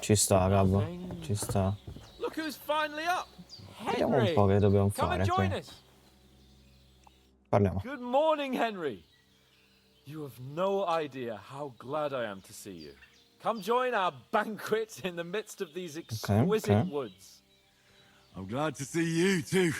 Ci sta, capo. Nothing. Ci sta. Look who's finally up. Vediamo un Henry. po' che dobbiamo Come and fare join qui. us. Parliamo. Good morning, Henry. You have no idea how glad I am to see you. Come join our banquet in the midst of these exquisite woods. I'm glad to see you too.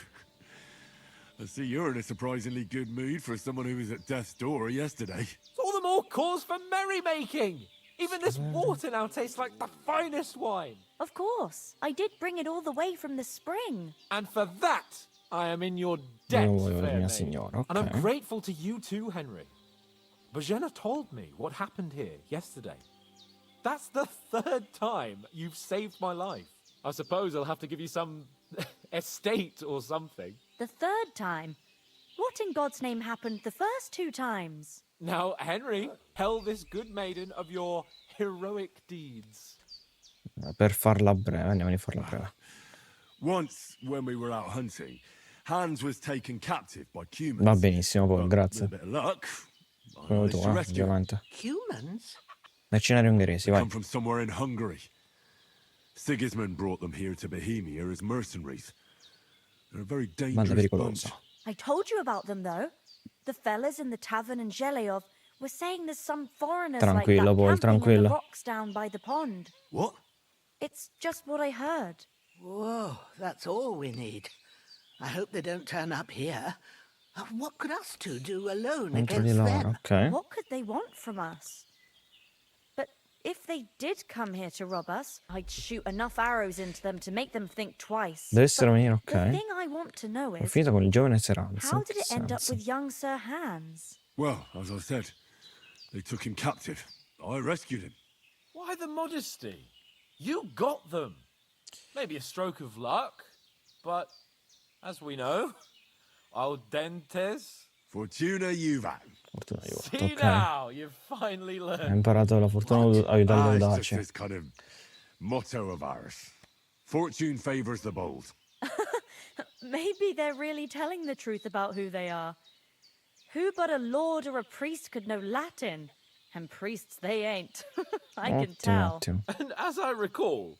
I see you're in a surprisingly good mood for someone who was at death's door yesterday. It's all the more cause for merrymaking. Even this water now tastes like the finest wine. Of course. I did bring it all the way from the spring. And for that, I am in your debt, fair maid. Signora. And I'm Ok. grateful to you too, Henry. Bojena told me what happened here yesterday. That's the third time you've saved my life. I suppose I'll have to give you some estate or something. The third time? What in God's name happened the first 2 times? Now, Henry, tell this good maiden of your heroic deeds. Per farla breve, andiamo a farla breve. Once, when we were out hunting, Hans was taken captive by humans. Va benissimo, Paul, With grazie. a bit of luck, I Come managed tu, to rescue him. ovviamente. Humans? Mercenari ungheresi, They vai. come from somewhere in Hungary. Sigismund brought them here to Bohemia as mercenaries. They're a very Banda dangerous bunch. pericolosa. I told you about them, though. The fellas in the tavern in Zheleov were saying there's some foreigners Tranquillo, like Paul, that camping on tranquillo. the rocks down by the pond. What? It's just what I heard. Whoa, that's all we need. I hope they don't turn up here. What could us two do alone Contro di against loro, them? ok. What could they want from us? But if they did come here to rob us, I'd shoot enough arrows into them to make them think twice. Dovessero venire, The ok. thing I want to know Ho is, finito con il giovane Seranza. how did it end up Seranza. with young Sir Hans? Well, as I said, they took him captive. I rescued him. Why the modesty? You got them. Maybe a stroke of luck, but as we know, al dentes. Fortuna Juvat. Fortuna aiuto, See ok. now, you've finally Ho learned. imparato la fortuna aiuta It's all'audace. just this kind of motto of ours. Fortune favors the bold. Maybe they're really telling the truth about who they are. Who but a lord or a priest could know Latin? And priests they ain't. I can Ottimo, tell. ottimo. And as I recall,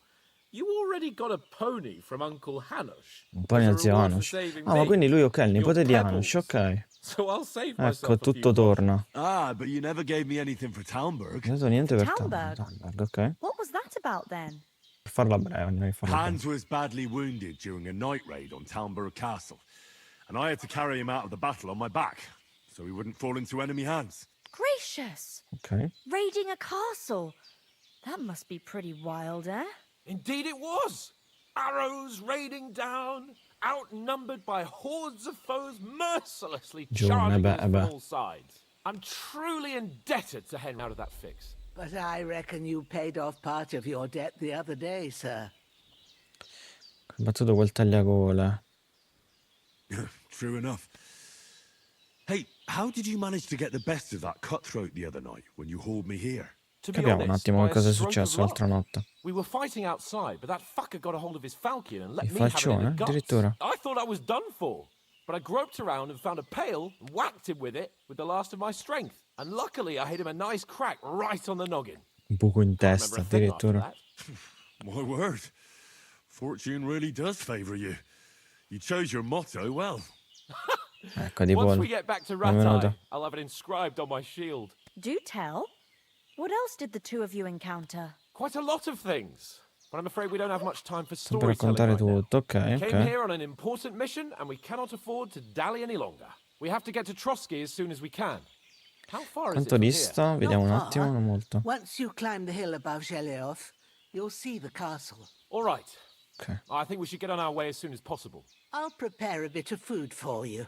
you already got a pony from Uncle Hanush. Un po' di as a zio reward for Hanush. saving Ah, ma me. quindi lui, ok, il Your nipote di pebbles. Hanush, ok. So I'll save Ecco, myself a few tutto torna. Ah, but you never gave me anything for Talmberg. Non ho dato niente per Talmberg? Talmberg, ok. What was that about then? Per farla breve, andiamo a farla breve. Hans was badly wounded during a night raid on Talmberg Castle, and I had to carry him out of the battle on my back, so he wouldn't fall into enemy hands. Gracious! Ok. Raiding a castle. That must be pretty wild, eh? Indeed it was. Arrows raining down, outnumbered by hordes of foes mercilessly Giovane, charging us beh, from beh. all sides. I'm truly indebted to Henry out of that fix. But I reckon you paid off part of your debt the other day, sir. Ho battuto quel tagliagole. True enough. Hey, how did you manage to get the best of that cutthroat the other night when you hauled me here? To be Capiamo un honest, attimo by che a cosa è stroke of successo l'altra luck. notte. We were fighting outside, but that fucker got a hold of his falchion and let Il me have it in falcione, the guts. addirittura. I thought I was done for, but I groped around and found a pail and whacked him with it with the last of my strength. And luckily, I hit him a nice crack right on the noggin. Un buco in Can't testa, remember a thing after addirittura. that. My word. Fortune really does favor you. You chose your motto well. Ecco, tipo... Once we get back to benvenuto. Ratai, I'll have it inscribed on my shield. Do tell. What else did the two of you encounter? Quite a lot of things, but I'm afraid we don't have much time for Sto per storytelling raccontare right now. tutto, ok, Came ok. here on an important mission, and we cannot afford to dally any longer. We have to get to Trotsky as soon as we can. How far is it Quanto from here? dista? Vediamo un Not attimo, far. non molto. Once you climb the hill above Zheleov, you'll see the castle. All right. Ok. I think we should get on our way as soon as possible. I'll prepare a bit of food for you,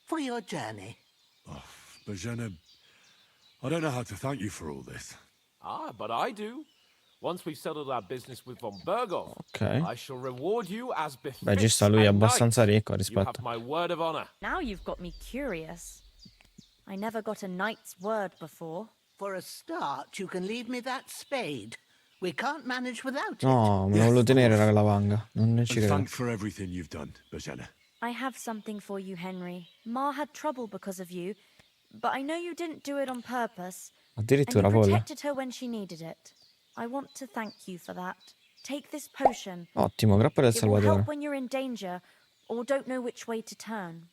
for your journey. But Jenna, I don't know how to thank you for all this. Ah, but I do. Once we've settled our business with von Bergov, Ok. I shall reward you as befits Beh, ci sta, lui è a abbastanza knight. ricco You rispetto. have my word of honor. Now you've got me curious. I never got a knight's word before. For a start, you can leave me that spade. We can't manage without it. No, me lo volevo tenere la lavanga. Non ne ci And credo. thanks for everything you've done, Bajena. I have something for you, Henry. Ma had trouble because of you, but I know you didn't do it on purpose. And you Addirittura, Paul. protected her when she needed it. I want to thank you for that. Take this potion. Ottimo, grappa del It will help Salvatore. when you're in danger or don't know which way to turn.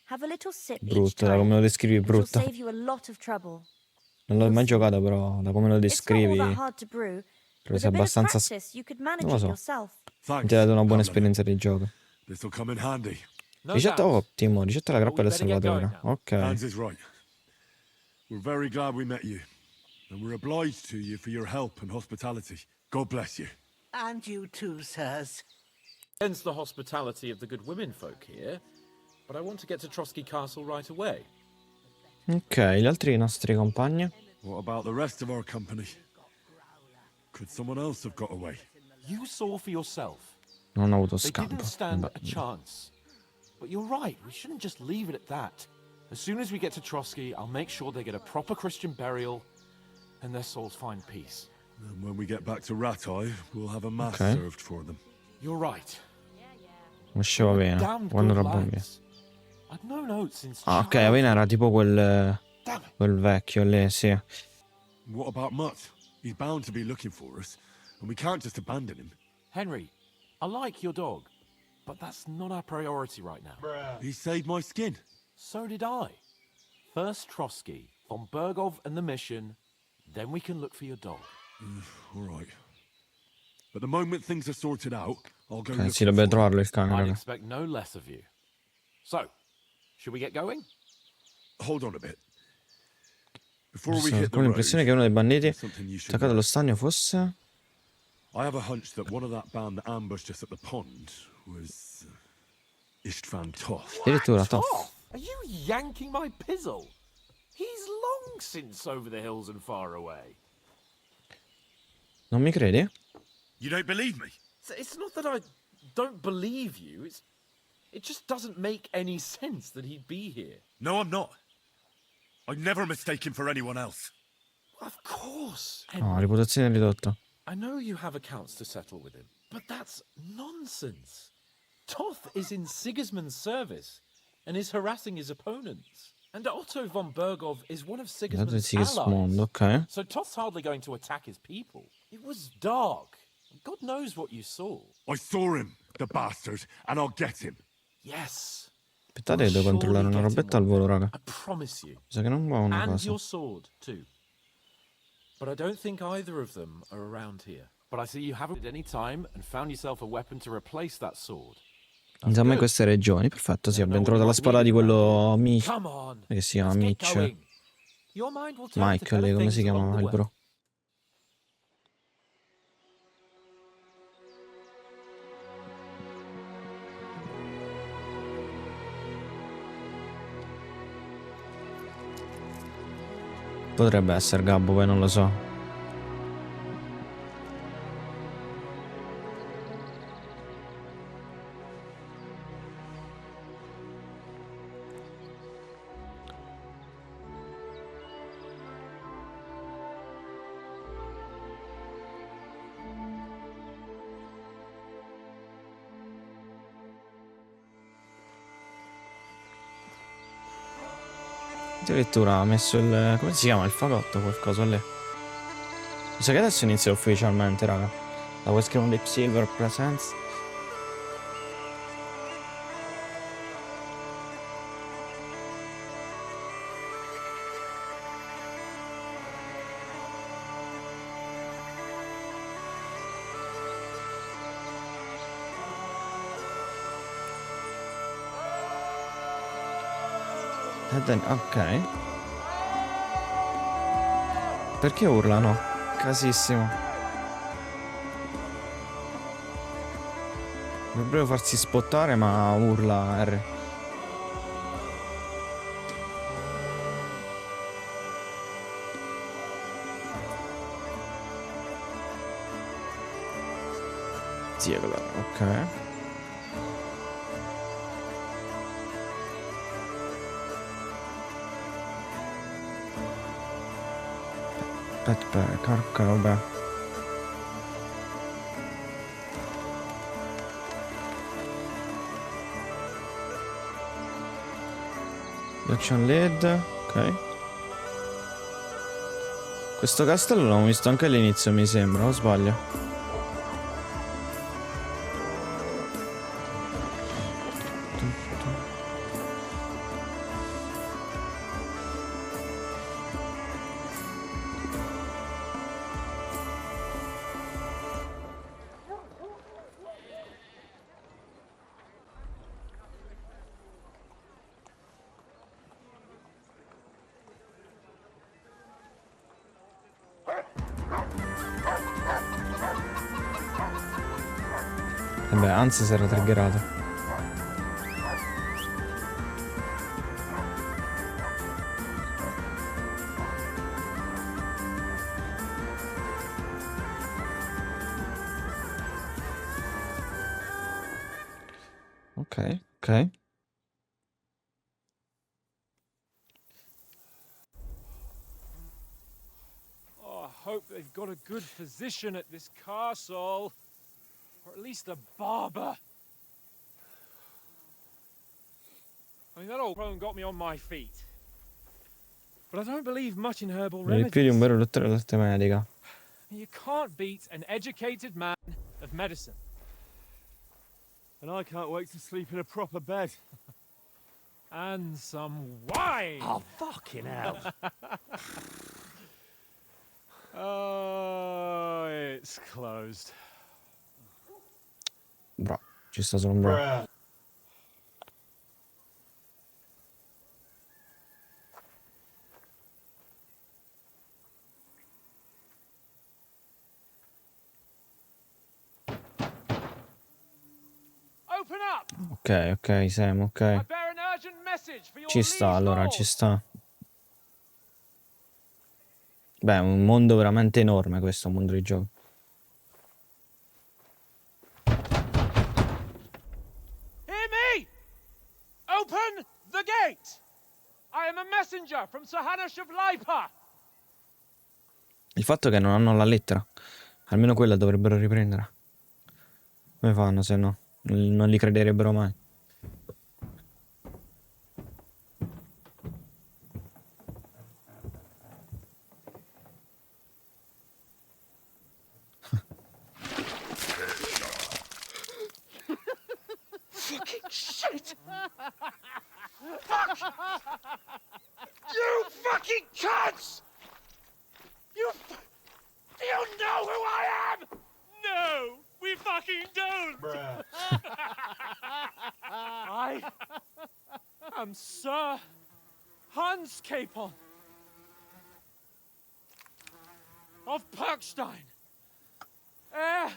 Have a little sip each Brutto, da come time. lo descrivi è It will brutto. save you a lot of trouble. Non l'ho mai giocato, però da come lo It's not all descrivi that hard to brew. credo With sia a bit of abbastanza... practice, you could manage Non lo it so. yourself. Mi Thanks. ha dato una buona Paladin. esperienza di gioco. This'll come in handy. No Ricetta doubt. ottimo, ricetta alla grappa But we del better get going Salvatore. now. Ok. Hans is right. We're very glad we met you. And we're obliged to you for your help and hospitality. God bless you. And you too, sirs. Hence the hospitality of the good women folk here. But I want to get to Trotsky Castle right away. Ok, gli altri nostri compagni? What about the rest of our company? Could someone else have got away? You saw for yourself. Non ho avuto They scampo. didn't stand Vabbè. a chance. But you're right, we shouldn't just leave it at that. As soon as we get to Trotsky, I'll make sure they get a proper Christian burial and their souls find peace. And when we get back to Ratai, we'll have a mass Okay. served for them. You're right. Usciva bene. Damned Quando good era bambino. lads. I'd known oats since Ah, ok, childhood. Avena era tipo Damn it. quel vecchio lì, sì. What about Mutt? He's bound to be looking for us, and we can't just abandon him. Henry, I like your dog, but that's not our priority right now. He saved my skin. So did I. First Trotsky, von Bergov and the mission, then we can look for your dog. All right. But the moment things are sorted out, I'll go Ok, looking sì, dobbiamo for him. trovarlo il cane, I'd raga. expect no less of you. So, should we get going? Hold on a bit. Before Ho we hit the come l'impressione che road, uno dei banditi there's something you should attaccato know. allo stagno fosse... I have a hunch that one of that band that ambushed us at the pond was Istvan Toth. Addirittura, Toff. Toff, are you yanking my pizzle? He's long since over the hills and far away. Non mi credi? You don't believe me? It's not that I don't believe you. It just doesn't make any sense that he'd be here. No, I'm not. I'd never mistake him for anyone else. Of course. No, Henry. reputazione ridotta. I know you have accounts to settle with him, but that's nonsense. Toth is in Sigismund's service and is harassing his opponents. And Otto von Bergov is one of Dato Sigismund's Sigismund, allies. ok. So Toth's hardly going to attack his people. It was dark. God knows what you saw. I saw him, the bastard, and I'll get him. Yes. Aspettate che devo controllare una robetta al volo, raga. I promise you. Mi sa che non va una And cosa. your sword, too. But I don't think either of them are around here. But I see you haven't at any time and found yourself a weapon to replace that sword. Non sa mai queste regioni. Perfetto, sì, abbiamo trovato la spada di quello Come on. che si chiama Let's get Mitch. going. Your mind will turn to Michael, better come si things along chiamava the il way. bro? Potrebbe essere Gabbo, poi non lo so. Addirittura ha messo il... come si chiama? Il fagotto, qualcosa lì. Mi sa che adesso inizia ufficialmente, raga. La vuoi scrivere un Deep Silver Presents? Ok. Perché urlano? Casissimo. Dovrebbero farsi spottare, ma urla R. Ziegler, ok. Aspetta, porca roba. Action lead, ok. Questo castello l'abbiamo visto anche all'inizio, mi sembra, o sbaglio? E beh, anzi si era triggerato. Ok, ok. Oh, I hope they've got a good physician at this castle. Or at least a barber. I mean, that old crone got me on my feet. But I don't believe much in herbal Vedi più di un remedies. vero dottore dell'arte medica. You can't beat an educated man of medicine. And I can't wait to sleep in a proper bed. And some wine! Oh, fucking hell. Oh, it's closed. Bro, ci sta solo un bro. Open up! Ok, ok, Sam, ok. I bear an urgent message for your Ci sta, liege allora, lord. ci sta. Beh, è un mondo veramente enorme questo, un mondo di gioco. Hear me! Open the gate! I am a messenger from Sir Hanush of Lipa. Il fatto è che non hanno la lettera. Almeno quella dovrebbero riprendere. Come fanno se no? Non li crederebbero mai. Fucking shit! Fuck! You fucking cunts! Do you know who I am? No, we fucking don't! I am Sir Hans Capon of Perkstein, heir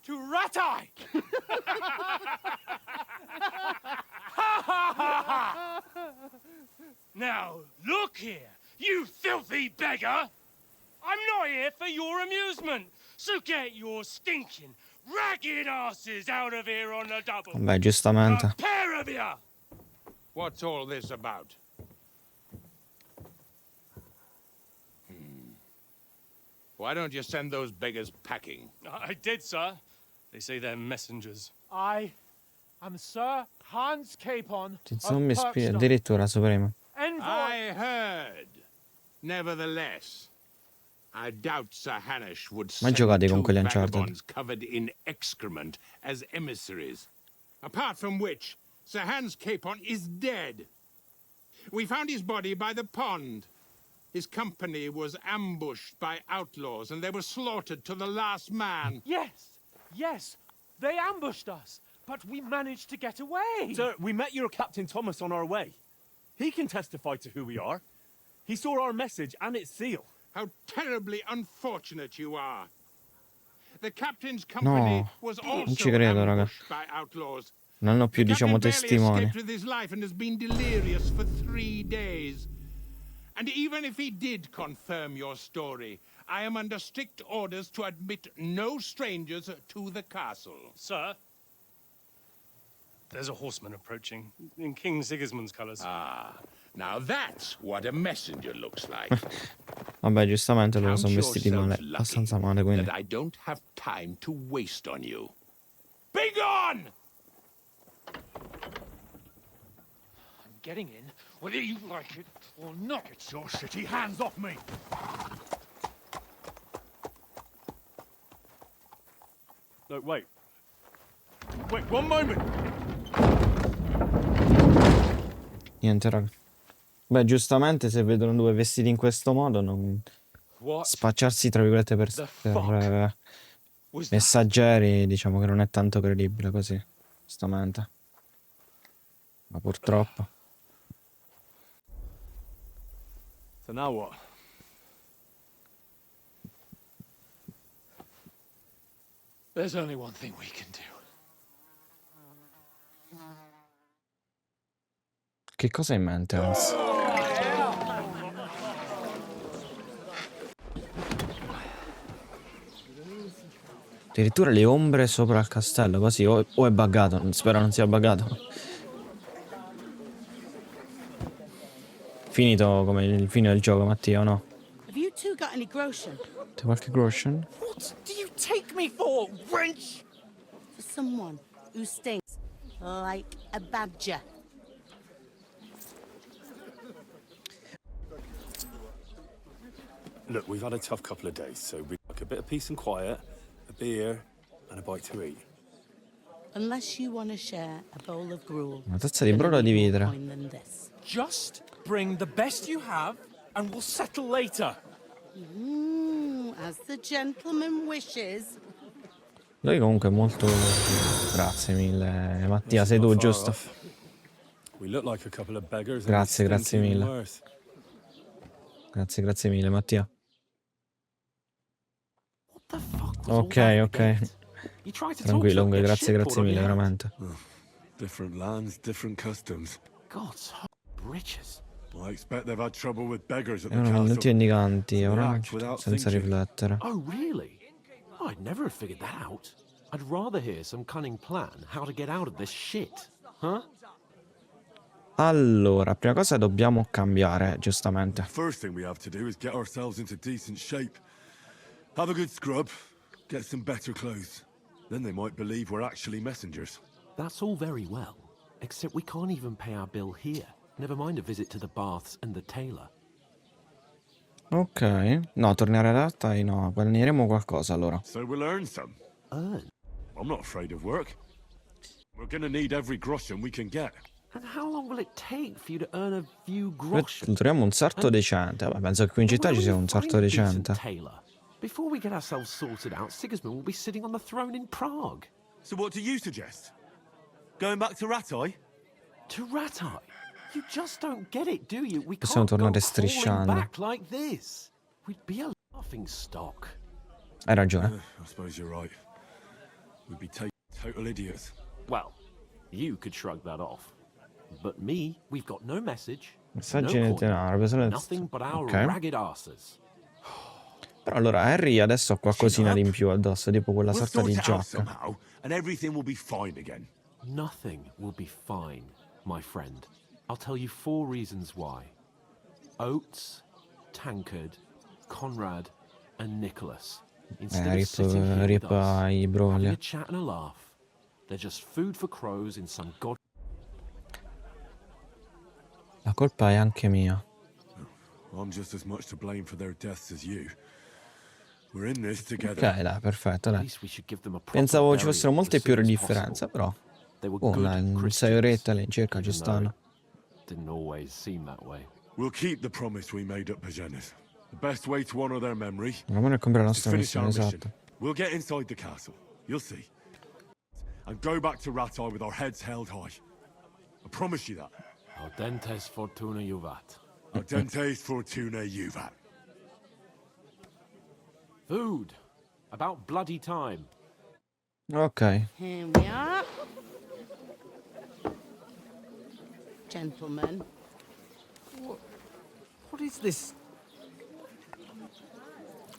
to Ratai! Now, look here, you filthy beggar! I'm not here for your amusement, so get your stinking, ragged asses out of here on the double. Vabbè, giustamente. A pair of you! What's all this about? Why don't you send those beggars packing? I did, sir. They say they're messengers. I am Sir Hans Capon Ci of sono mi spia Perkstein, addirittura Supremo. envoy. I heard. Nevertheless, I doubt Sir Hanush would Ma send giocate con two quelli Uncharted? vagabonds covered in excrement as emissaries. Apart from which, Sir Hans Capon is dead. We found his body by the pond. His company was ambushed by outlaws, and they were slaughtered to the last man. Yes, they ambushed us, but we managed to get away. Sir, we met your Captain Thomas on our way. He can testify to who we are. He saw our message and its seal. How terribly unfortunate you are. The captain's company No, was non also ci credo, raga. ambushed by outlaws. Non hanno più, The diciamo, captain barely testimoni. escaped with his life and has been delirious for 3 days. And even if he did confirm your story, I am under strict orders to admit no strangers to the castle. Sir, there's a horseman approaching in King Sigismund's colours. Ah, now that's what a messenger looks like. Vabbè, giustamente loro Count sono vestiti male, yourself lucky abbastanza male, quindi. that I don't have time to waste on you. Be gone! I'm getting in, whether you like it or not. Get your shitty hands off me! No, wait. Wait, one moment! Niente, raga. Beh, giustamente se vedono due vestiti in questo modo, non What spacciarsi, tra virgolette, per was that? messaggeri, diciamo che non è tanto credibile così, giustamente. Ma purtroppo. So now what? There's only one thing we can do. Che cosa hai in mente, Hans? Addirittura le ombre sopra il castello, così o è buggato, spero non sia buggato. Finito come il fine del gioco, Mattia, o no? Have you two got any groschen? C'è qualche groschen? What do you take me for, wench? For someone who stinks like a badger. Look, we've had a tough couple of days, so we'd like a bit of peace and quiet, a beer, and a bite to eat. Unless you want to share a bowl of gruel. Una tazza di brodo da dividere. Than this. Just bring the best you have, and we'll settle later. As the gentleman wishes. Lui comunque è molto... Grazie mille, Mattia, sei tu, giusto? We look like a couple of beggars. Grazie, grazie mille. Grazie mille, Mattia. What the fuck was Ok, all that ok. about? You tried to talk Tranquillo, to comunque, get grazie shit poured mille, on your veramente. Different lands, different customs. God's riches. I expect they've had trouble with beggars at the Erano minuti castle. indicanti, ora non Act without senza thinking. riflettere. Oh, really? I'd never have figured that out. I'd rather hear some cunning plan how to get out of this shit. Huh? Allora, prima cosa dobbiamo cambiare, giustamente. First thing we have to do is get ourselves into decent shape. Have a good scrub, get some better clothes. Then they might believe we're actually messengers. That's all very well, except we can't even pay our bill here. Never mind a visit to the baths and the tailor. Ok. No, tornare ad Altai, no. Guadagneremo qualcosa, allora. So we'll earn some. Earn? I'm not afraid of work. We're gonna need every groschen we can get. And how long will it take for you to earn a few groschen? Troviamo un sarto decente. Vabbè, penso che qui in città ci sia un sarto decente. Tailor. Before we get ourselves sorted out, Sigismund will be sitting on the throne in Prague. So what do you suggest? Going back to Ratai? To Ratai? You just don't get it, do you? We Possiamo can't go tornare crawling strisciando. back like this. We'd be a laughing stock. Hai ragione. I suppose you're right. We'd be total idiots. Well, you could shrug that off. But me, we've got no message, Messaggi no nel coin, denaro, nothing but our ok. ragged asses. Però allora Harry adesso ha qualcosina di in più addosso, tipo quella We'll sorta sort di it out giacca. somehow, and everything will be fine again. Nothing will be fine, my friend. I'll tell you 4 reasons why. Oates, Tankard, Conrad, and Nicholas. Instead of sitting here with us, ai having brogli. a chat and a laugh, they're just food for crows in some god. La colpa è anche mia. I'm just as much to blame for their deaths as you. We're in this together. Ok, dai, perfetto, At dai. least we should give them a proper Pensavo ci burial fossero molte as più soon as differenze, possible. però. They were Oh, good dai, 6 Christians, orette all'incirca ci even though stanno. it didn't always seem that way. We'll keep the promise we made at Pagenis. The best way to honor their memory Andiamo a comprare la is to nostra finish our missione, mission. esatto. We'll get inside the castle. You'll see. And go back to Ratai with our heads held high. I promise you that. Audentes fortuna juvat. Ardentes fortuna juvat. Food. About bloody time. Ok. Here we are. Gentlemen. What is this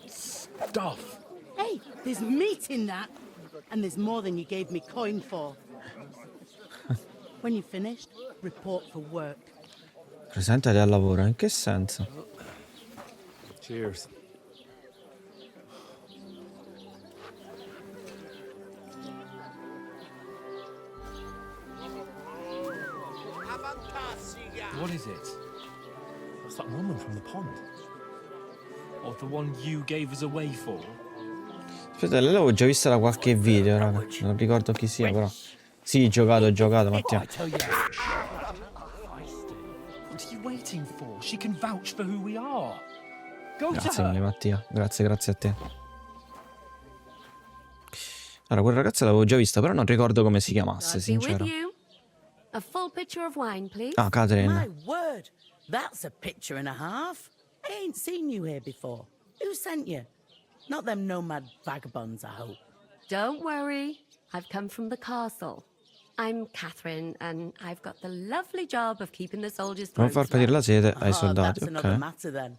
stuff? Hey, there's meat in that. And there's more than you gave me coin for. When you're finished, report for work. Presentati al lavoro, in che senso? Cheers. What is it? What's that woman from the pond? Or the one you gave us away for? Aspetta, lei l'avevo già vista da qualche video, raga. Non ricordo chi sia, però. Sì, ho giocato, Mattia. I tell you. What are you waiting for? She can vouch for who we are. Go to Grazie mille, her. Mattia. Grazie a te. Allora, quella ragazza l'avevo già vista, però non ricordo come si chiamasse, I'll be with sincero. you. A full pitcher of wine, please. Ah, Catherine. My word, that's a picture and a half. I ain't seen you here before. Who sent you? Not them nomad vagabonds, I hope. Don't worry. I've come from the castle. I'm Catherine, and I've got the lovely job of keeping the soldiers' Non throats far patire la warm. sete ai Oh, soldati, that's another ok. matter then.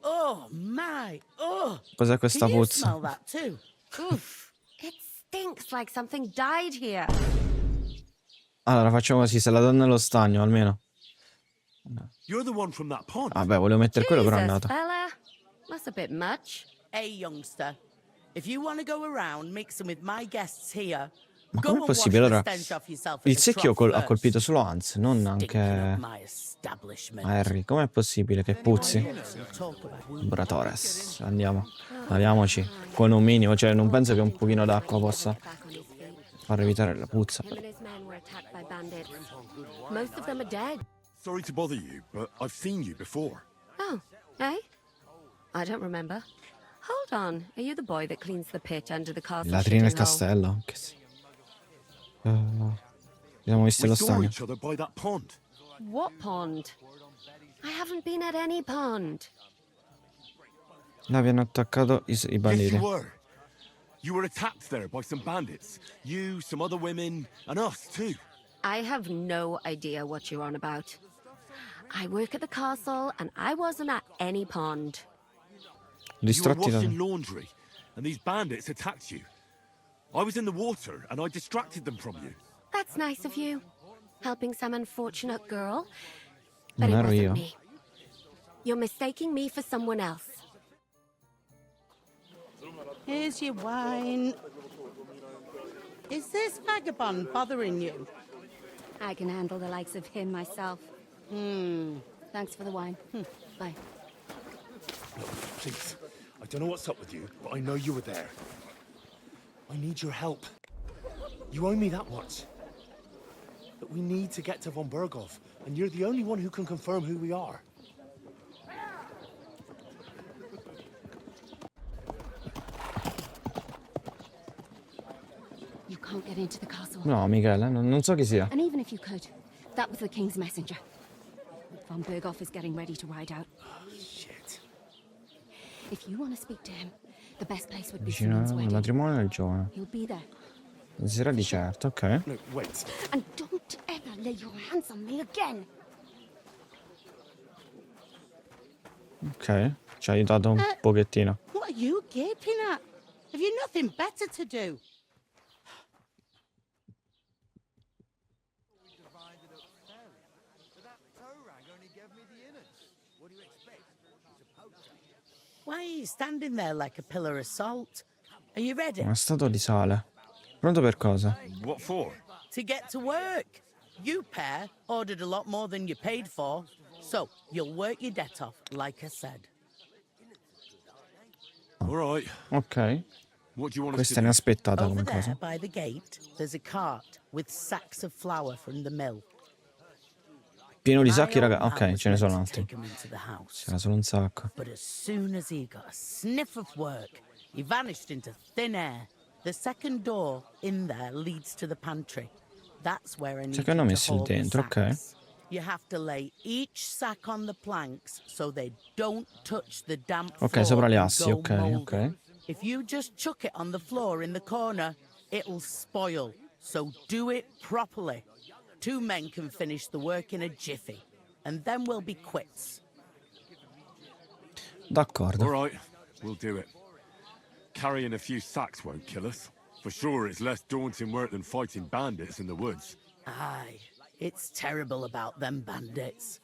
Oh my! Oh, Cos'è can questa you puzza? smell that too? Oof, it stinks like something died here. Allora facciamo così, se la do nello stagno almeno. You're the one from that pond. Vabbè, volevo mettere quello, però è Jesus, andata. fella, that's a bit much. Hey, youngster, if you want to go around mixing with my guests here, Ma go com'è and wash possibile? the Allora, stench off yourself at il the secchio trough ha first. colpito solo Hans, non Stinking up anche my establishment. Harry. Com'è possibile che puzzi? We'll talk about Bratores, andiamo. Laviamoci con un minimo, cioè non penso che un pochino d'acqua possa far evitare la puzza. Him and his men were attacked by bandits. Most of them are dead. Sorry to bother you, but I've seen you before. Oh, eh? I don't remember. Hold on, are you the boy that cleans the pit under the castle? Latrina e shitting hole? castello, anche sì. Abbiamo visto We lo saw stagno. each other by that pond. What pond? I haven't been at any pond. Là vi hanno attaccato i Yes, banditi. you were. You were attacked there by some bandits. You, some other women, and us too. I have no idea what you're on about. I work at the castle, and I wasn't at any pond. You were Distratti da... washing laundry, and these bandits attacked you. I was in the water, and I distracted them from you. That's nice of you. Helping some unfortunate girl. But Non it ero wasn't io. me. You're mistaking me for someone else. Here's your wine. Is this vagabond bothering you? I can handle the likes of him myself. Thanks for the wine. Bye. Please, I don't know what's up with you, but I know you were there. I need your help. You owe me that much. But we need to get to von Berghoff, and you're the only one who can confirm who we are. You can't get into the castle. No, Michele, non so chi sia. And even if you could, that was the king's messenger. Von Berghoff is getting ready to ride out. Shit. If you want to speak to him, the best place would be Vicino Simon's al wedding. matrimonio del giovane. He'll be there. Sera di certo, ok. No, wait. And don't ever lay your hands on me again. Ok, ci ha aiutato un pochettino. What are you gaping at? Have you nothing better to do? Why are you standing there like a pillar of salt? Are you ready? Una statua di sale. Pronto per cosa? What for? To get to work. You pair ordered a lot more than you paid for, so you'll work your debt off, like I said. All right. Ok. What do you want us Questa to è do? inaspettata Over come there, cosa. by the gate, there's a cart with sacks of flour from the mill. Pieno di My sacchi, old raga. man Ok, was ce ne meant sono to altri. take 'em into the house. C'era solo un sacco. But as soon as he got a sniff of work, he vanished into thin air. The second door in there leads to the pantry. That's where I need Cioè che hanno you to messo lì haul the dentro, ok. sacks. You have to lay each sack on the planks so they don't touch the damp Ok, floor sopra gli and assi, go ok, moldy. ok. If you just chuck it on the floor in the corner, it'll spoil. So do it properly. 2 men can finish the work in a jiffy, and then we'll be quits. D'accordo. All right, we'll do it. Carrying a few sacks won't kill us. For sure, it's less daunting work than fighting bandits in the woods. Aye, it's terrible about them bandits.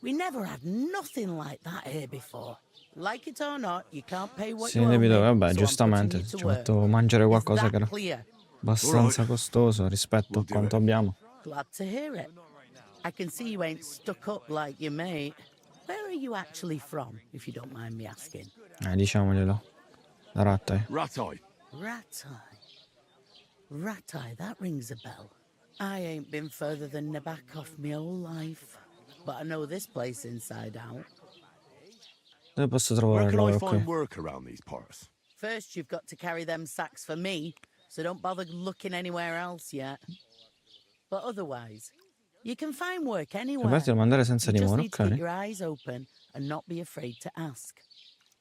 We never had nothing like that here before. Like it or not, you can't pay what Sì, you owe me, debito, vabbè, so I'm giustamente. putting you to Ci ha work. fatto mangiare Is qualcosa that che era clear? abbastanza costoso rispetto a quanto abbiamo. Glad to hear it. I can see you ain't stuck up like your mate. Where are you actually from, if you don't mind me asking? Diciamoglielo. La Rattai. Rat-eye. Rat-eye. Rat-eye, that rings a bell. I ain't been further than Nabakov my whole life. But I know this place inside out. Dove posso Where trovare can I loro find qui? work around these parts? First, you've got to carry them sacks for me, so don't bother looking anywhere else yet. But otherwise, you can find work anywhere. Capacità di mandare senza You just dimora, need to keep ok. your eyes open and not be afraid to ask.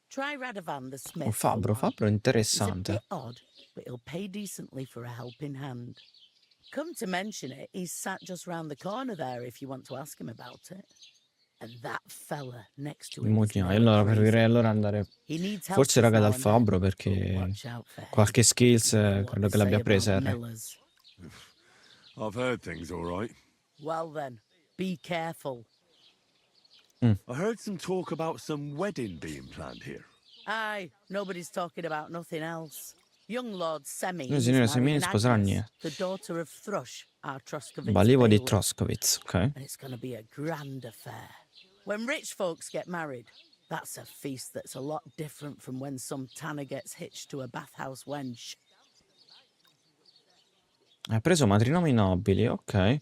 Try Radovan the smith. Un fabbro, for one. fabbro He's a interessante. bit odd, but he'll pay decently for a helping hand. Come to mention it, he's sat just round the corner there if you want to ask him about it. And that fella next to Il him is mugnaio. never Allora crazy. preferirei allora andare He needs forse helpers raga now dal and then, fabbro but perché watch out for him. qualche skills You know what credo they che l'abbia say presa about Harry. millers. I've heard things all right. Well then, be careful. I heard some talk about some wedding being planned here. Aye, nobody's talking about nothing else. Young Lord Semmi Noi is signore Semini marrying sposerà Agnes, Agnes, the daughter of Thrush, our Troskovitz Balivo di bailiff. Troskowitz, ok? And it's going to be a grand affair. When rich folks get married, that's a feast that's a lot different from when some tanner gets hitched to a bathhouse wench. Hai preso matrinomi nobili, ok.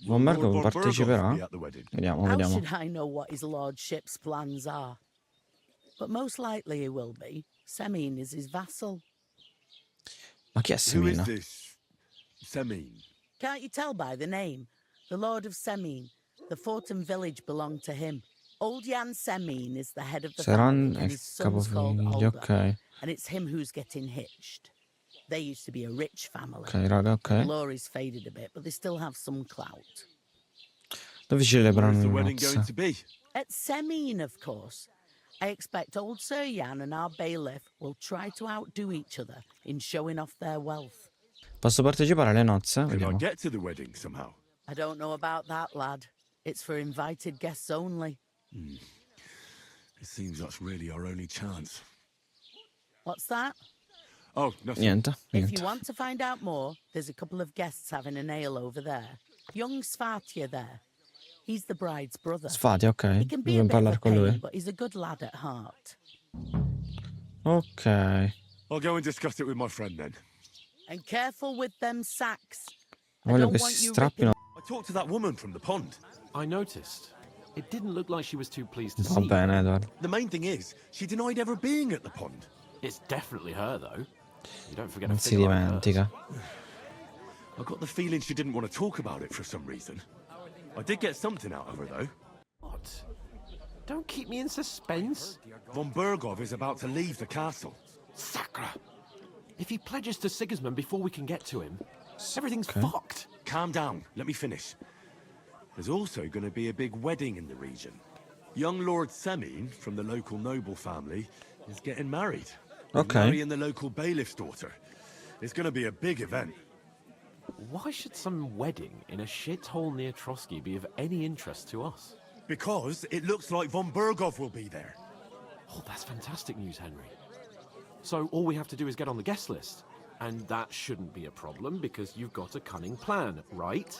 Von Lord Bergo von parteciperà? Berghoff be at the wedding. Vediamo, How vediamo. should I know what his lordship's plans are? But most likely he will be. Semine is his vassal. Ma chi è Who is Semina? this Semine? Can't you tell by the name? The Lord of Semine. The fort and village belong to him. Old Jan Semine is the head of the Saran family, è and il his son's called capofiglio, Olga. ok. And it's him who's getting hitched. They used to be a rich family. Ok, raga, ok. Glory's faded a bit, but they still have some clout. Dove ci Where's celebrano the le wedding going nozze? to be? At Semine, of course. I expect old Sir Jan and our bailiff will try to outdo each other in showing off their wealth. Posso partecipare alle nozze? Can I Vediamo. get to the wedding somehow? I don't know about that, lad. It's for invited guests only. It seems that's really our only chance. What's that? Oh, nothing. Niente, If niente. you want to find out more, there's a couple of guests having an ale over there. Young Svatya there. He's the bride's brother. Sfati, ok. He can be a Dobbiamo bit of parlare a con lui. pain, but he's a good lad at heart. Ok. I'll go and discuss it with my friend then. And careful with them sacks. I Voglio don't che want si you strappino. I talked to that woman from the pond. I noticed. It didn't look like she was too pleased to Va see bene, you. Edward. The main thing is, she denied ever being at the pond. It's definitely her, though. You don't forget a Non si figure like hers. dimentica. I got the feeling she didn't want to talk about it for some reason. I did get something out of her, though. What? Don't keep me in suspense. Von Berghoff is about to leave the castle. Sacra! If he pledges to Sigismund before we can get to him, everything's Okay. fucked. Calm down, let me finish. There's also going to be a big wedding in the region. Young Lord Semine, from the local noble family, is getting married. He's Okay. marrying the local bailiff's daughter. It's going to be a big event. Why should some wedding in a shithole near Trotsky be of any interest to us? Because it looks like Von Berghoff will be there. Oh, that's fantastic news, Henry. So all we have to do is get on the guest list. And that shouldn't be a problem because you've got a cunning plan, right?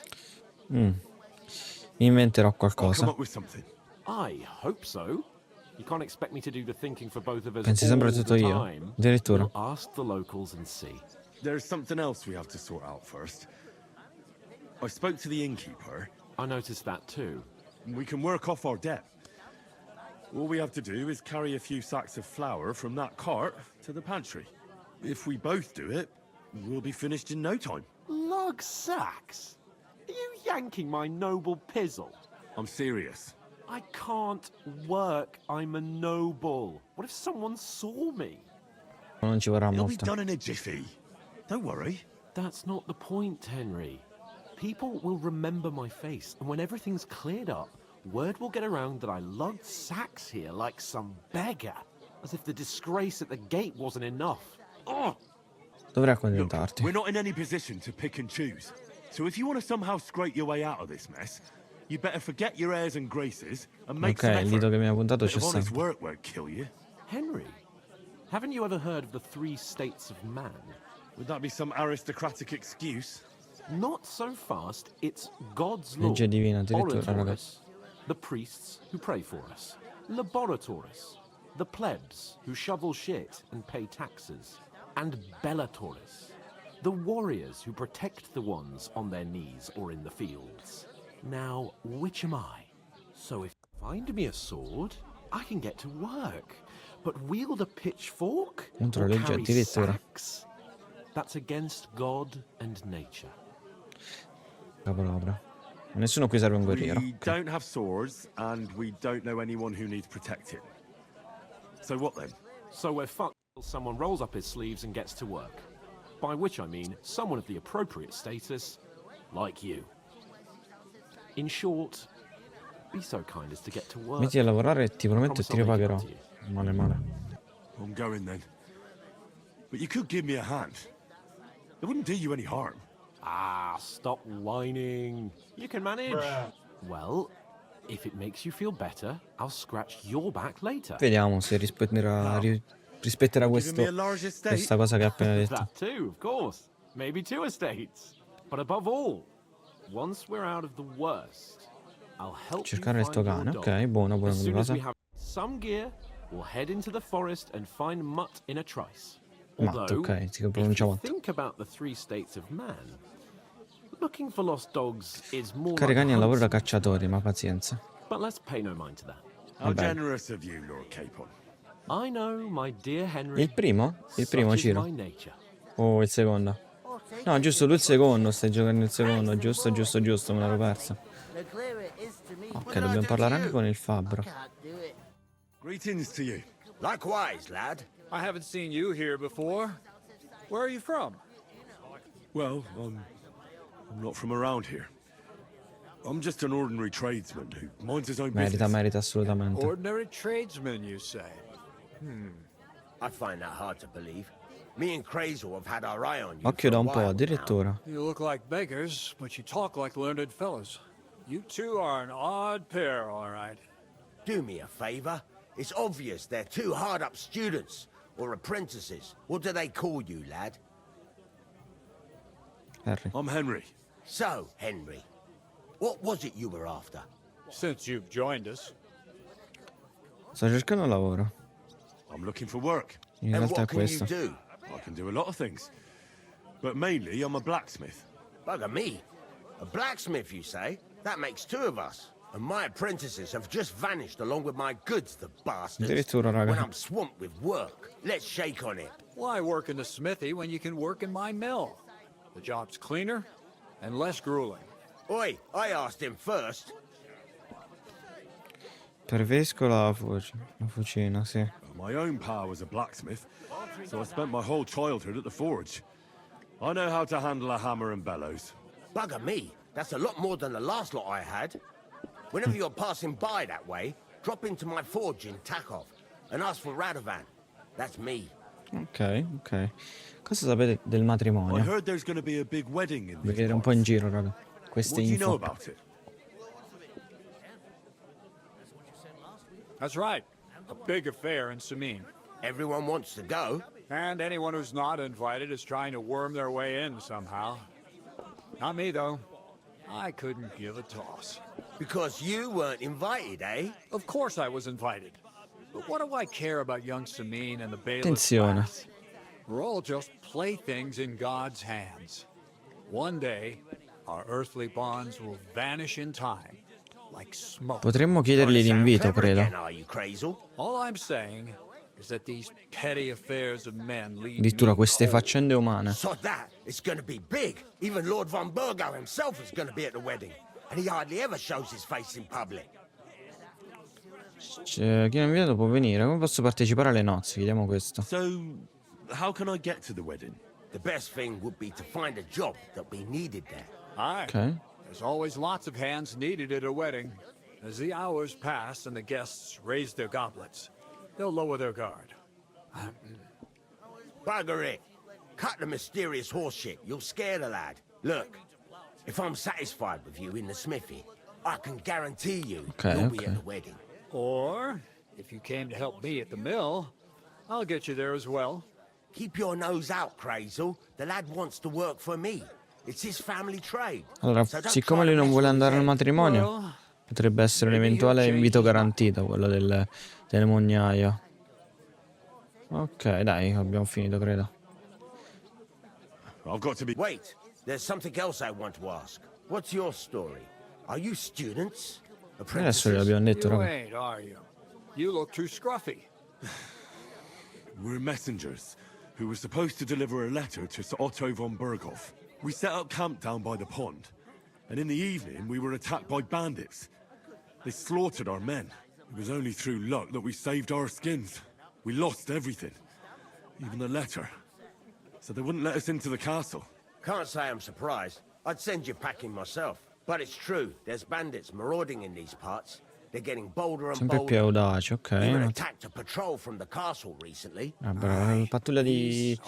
Mi inventerò I'll come qualcosa. up with something. I hope so. You can't expect me to do the thinking for both of us Pensi all sempre tutto the io? time. Addirittura. We'll ask the locals and see. There's something else we have to sort out first. I spoke to the innkeeper. I noticed that too. We can work off our debt. All we have to do is carry a few sacks of flour from that cart to the pantry. If we both do it, we'll be finished in no time. Lug sacks? Are you yanking my noble pizzle? I'm serious. I can't work. I'm a noble. What if someone saw me? Non ci vorrà It'll be molto. done in a jiffy. Don't worry. That's not the point, Henry. People will remember my face, and when everything's cleared up, word will get around that I lugged sacks here like some beggar. As if the disgrace at the gate wasn't enough. Oh! Dovrei Look, accontentarti. we're not in any position to pick and choose. So if you want to somehow scrape your way out of this mess, you better forget your airs and graces and make Ok, some il effort. dito che mi ha puntato Bit c'è of honest sempre. work won't kill you. Henry, haven't you ever heard of the 3 states of man? Would that be some aristocratic excuse? Not so fast. It's God's law. Legge divina, addirittura, Oratoris, ragazzi. the priests who pray for us. Laboratoris, the plebs who shovel shit and pay taxes. And Bellatoris, the warriors who protect the ones on their knees or in the fields. Now, which am I? So if you find me a sword, I can get to work. But wield a pitchfork Contro or la legge carry addirittura. sacks? That's against God and nature. Capolavora. Nessuno qui serve un guerriero. We don't have swords, and we don't know anyone who needs protecting. So what then? So we're fucked till someone rolls up his sleeves and gets to work. By which I mean someone of the appropriate status like you. In short, be so kind as to get to work. Metti a lavorare e ti prometto Promise ti I'll make it ripagherò. up to you. Male male. I'm going then. But you could give me a hand. It wouldn't do you any harm. Ah, stop whining. You can manage. Well, if it makes you feel better, I'll scratch your back later. Vediamo se rispetterà Giving me a large estate. questa cosa che ha appena detto. That too, of course. Maybe 2 estates. But above all, once we're out of the worst, I'll help Cercare you il tuo find cane, your ok, dog. buona As come soon as we cosa. have some gear, we'll head into the forest and find Mutt in a trice. Matt, Although, ok, si if pronuncia you Matt. think about the 3 states of man, looking for lost dogs is more Cari like cani a al lavoro da huntsman. cacciatori, ma pazienza. But let's pay no mind to that. How Vabbè. generous of you, Lord Capon. I know, my dear Henry. Il primo? Il primo, such is Ciro. my nature. O il secondo? No, giusto, tu il secondo, stai giocando il secondo, giusto, me l'ero persa. Ok, dobbiamo parlare anche con il fabbro. Greetings to you. Likewise, lad. I haven't seen you here before. Where are you from? Well, I'm not from around here. I'm just an ordinary tradesman who minds his own business. Merita assolutamente. Ordinary tradesman, you say? I find that hard to believe. Me and Crazel have had our eye on you. Occhio for da a un po', while addirittura. You look like beggars, but you talk like learned fellows. You two are an odd pair, all right. now. Do me a favor. It's obvious they're 2 hard-up students or apprentices. What do they call you, lad? Harry. I'm Henry. So, Henry, what was it you were after? Since you've joined us. Sto cercando lavoro. I'm looking for work. In And realtà è what can you questo. do? I can do a lot of things. But mainly, I'm a blacksmith. Bugger me. A blacksmith, you say? That makes 2 of us. And my apprentices have just vanished along with my goods, the bastards. Addirittura, raga. When I'm swamped with work. Let's shake on it. Why work in the smithy when you can work in my mill? The job's cleaner and less grueling. Oi, I asked him first. Preferisco la fucina, sì. My own pa was a blacksmith, so I spent my whole childhood at the forge. I know how to handle a hammer and bellows. Bugger me. That's a lot more than the last lot I had. Whenever you're passing by that way, drop into my forge in Takov and ask for Radovan. That's me. Ok. Cosa sapete del I matrimonio? heard there's going to be a big wedding in these Vedere un po' in parts. giro, raga. Queste What do you know info. about it? That's right. A big affair in Samin. Everyone wants to go. And anyone who's not invited is trying to worm their way in somehow. Not me, though. I couldn't give a toss. Because you weren't invited, eh? Of course I was invited. But what do I care about young Samin and the bailiff's Attenzione. class? We're all just playthings in God's hands. One day, our earthly bonds will vanish in time, like smoke. Potremmo chiedergli l'invito, Clever credo. again, are you, Crazel? All I'm saying is that these petty affairs of men lead Addirittura me queste cold. faccende umane. So that, it's going to be big. Even Lord von Burgo himself is going to be at the wedding. And he hardly ever shows his face in public. Chi mi ha invitato può venire. Come posso partecipare alle nozze? Chiediamo questo. So, how can I get to the wedding? The best thing would be to find a job that we needed there. Aye. Ok. There's always lots of hands needed at a wedding. As the hours pass and the guests raise their goblets, they'll lower their guard. Bugger it. Cut the mysterious horse shit. You'll scare the lad. Look, if I'm satisfied with you in the smithy, I can guarantee you you'll be at the wedding. Or, if you came to help me at the mill, I'll get you there as well. Keep your nose out, Crazel. The lad wants to work for me. It's his family trade. Allora, So don't siccome try lui to non mess vuole with his andare al head. matrimonio, Well, potrebbe essere un eventuale invito garantito, quello del mognaio. Ok, dai, abbiamo finito, credo. I've got to be... Wait, there's something else I want to ask. What's your story? Are you students? Adesso Apprentices? gliel'abbiamo detto, you raga. ain't, are you? You look too scruffy. We're messengers who were supposed to deliver a letter to Sir Otto von Berghoff. We set up camp down by the pond, and in the evening we were attacked by bandits. They slaughtered our men. It was only through luck that we saved our skins. We lost everything, even the letter. So they wouldn't let us into the castle. Can't say I'm surprised. I'd send you packing myself. But it's true, there's bandits marauding in these parts. They're getting bolder and Sempre più bolder. audaci, ok. Even attacked a patrol from the castle recently. La pattuglia di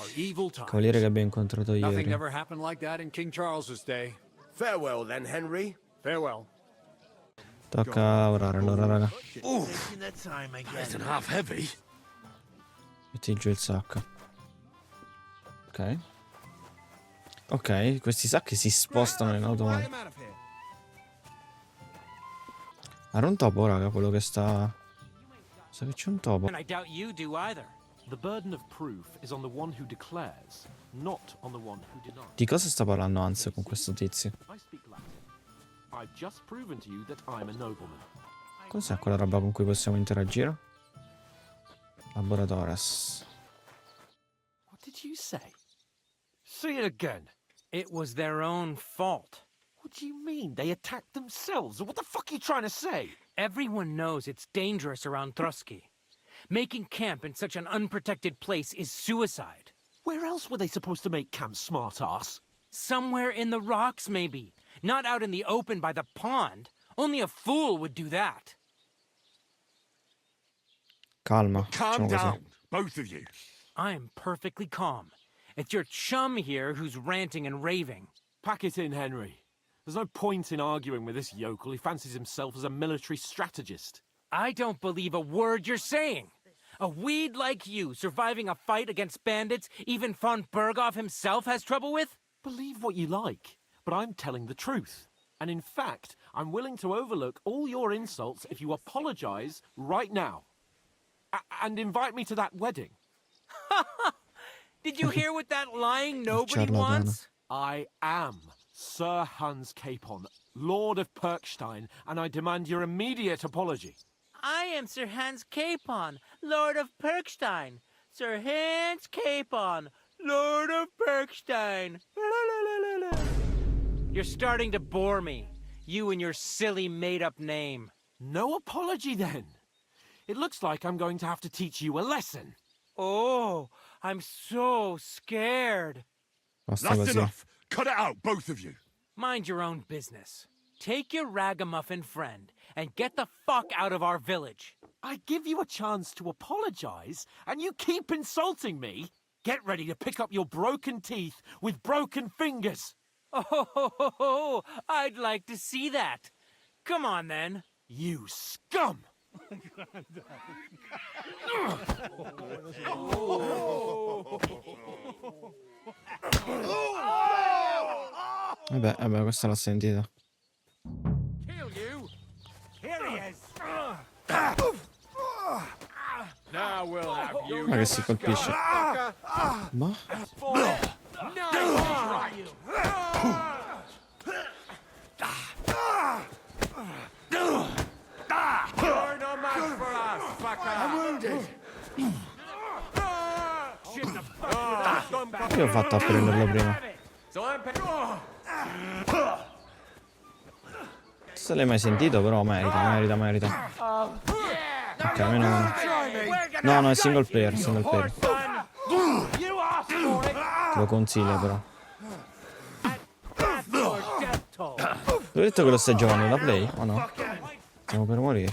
cavaliere che abbiamo incontrato Nothing ieri. never happened like that in King Charles's day. Farewell then, Henry. Farewell. Tocca lavorare allora, raga. Isn't half heavy. Metti giù il sacco. Ok. Ok, questi sacchi si spostano in automatico. Era un topo, raga, quello che sta... Sa che c'è un topo. And I doubt you do either. The burden of proof is on the one who declares, not on the one who denies. Di cosa sta parlando Hans con questo tizio? I speak Latin. I've just proven to you that I'm a nobleman. Cos'è quella roba con cui possiamo interagire? Laboratores. What did you say? Say it again. It was their own fault. What do you mean? They attacked themselves? What the fuck are you trying to say? Everyone knows it's dangerous around Trusky. Making camp in such an unprotected place is suicide. Where else were they supposed to make camp, smart-ass? Somewhere in the rocks, maybe. Not out in the open by the pond. Only a fool would do that. Calma. Calm Facciamo così. down, both of you. I'm perfectly calm. It's your chum here who's ranting and raving. Pack it in, Henry. There's no point in arguing with this yokel. He fancies himself as a military strategist. I don't believe a word you're saying. A weed like you surviving a fight against bandits even von Berghoff himself has trouble with? Believe what you like, but I'm telling the truth. And in fact, I'm willing to overlook all your insults if you apologize right now. And invite me to that wedding. Did you hear what that lying nobody Charlatano. wants? I am Sir Hans Capon, Lord of Perkstein, and I demand your immediate apology. I am Sir Hans Capon, Lord of Perkstein. Sir Hans Capon, Lord of Perkstein. You're starting to bore me. You and your silly made-up name. No apology, then. It looks like I'm going to have to teach you a lesson. Oh, I'm so scared. Basta That's così. enough. Cut it out, both of you. Mind your own business. Take your ragamuffin friend and get the fuck out of our village. I give you a chance to apologize, and you keep insulting me. Get ready to pick up your broken teeth with broken fingers. Oh, I'd like to see that. Come on, then. You scum! Vabbè, questa l'ho sentita. Kill you! Here he is! Now we'll have you. Ma che si colpisce. Ma? You're no match for us, fucker! I'm wounded. Io ho fatto a prenderlo prima. Se l'hai mai sentito, però merita. Ok, almeno... No, è single player. Te lo consiglio, però. Ti ho detto che lo stai giocando da play, o no? Stiamo per morire.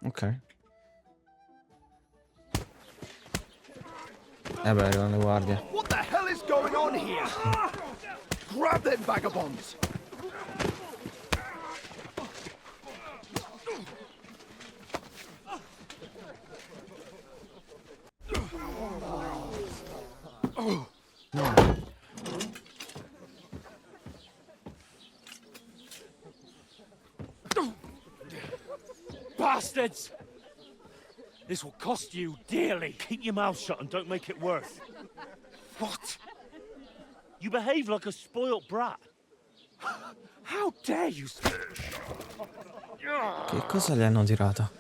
Ok. Beh, arrivano le guardie. What the hell is going on here? Grab them vagabonds! Bastards! This will cost you dearly. Keep your mouth shut and don't make it worse. What? You behave like a spoilt brat. How dare you? Che cosa gli hanno tirato?